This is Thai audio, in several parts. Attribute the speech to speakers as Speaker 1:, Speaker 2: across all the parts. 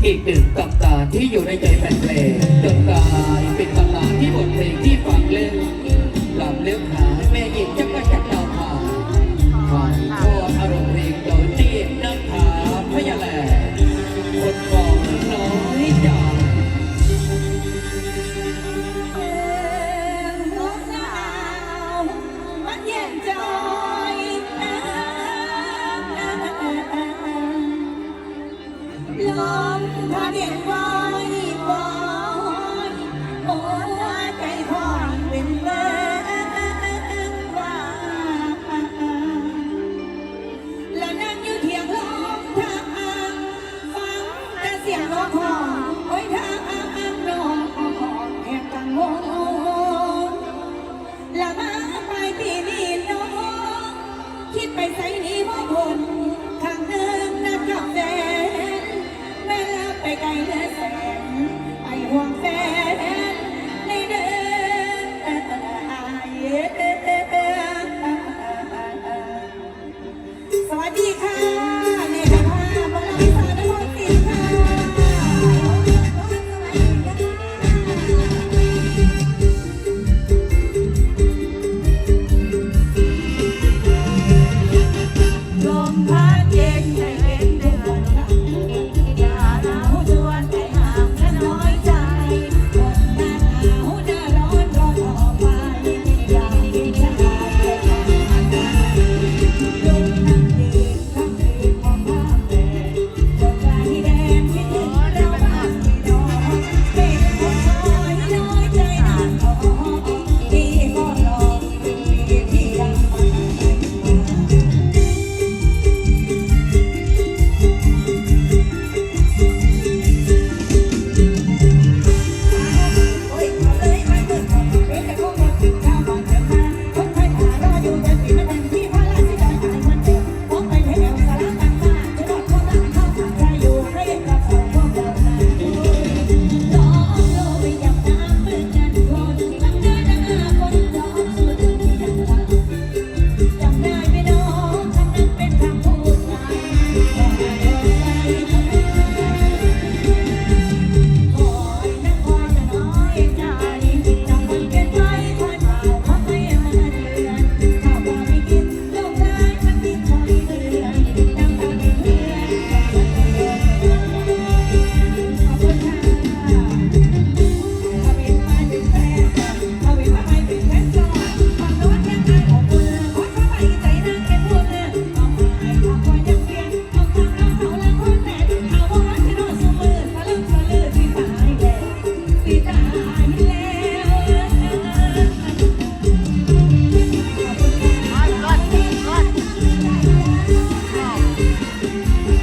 Speaker 1: อีกหนึ่งตำนานที่อยู่ในใจแฟนเพลงจนกลายเป็นตำนานที่บทเพลงที่ฟังเล่นลำเลือกหาแม่หญิงจักรจักรดาวผ่านถ่ายทอดอารมณ์เพลงโดยจีบนักถาพยาแลคนมองน้อยจัง
Speaker 2: ลมพาเดียนไว้บอยโอ้ใจคอยเป็นเมื่อว่าและนั่งอยู่เถียงลมทางฟังแต่เสียงร้องหอโอ้ยทางน้องแห่งกังวลและมาไปปีนี้น้องคิดไปใส่นี้พ่อคนข้างเดิมนัดกับแฟนไปไกลเลือแสนไปห่วงแฟนในเดินสวัสดีค่ะเนี่ยค่ะบอลลิซ่านครศรีค่ะลมพัดเย็นใจเป็นเดือน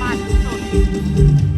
Speaker 3: มันสุด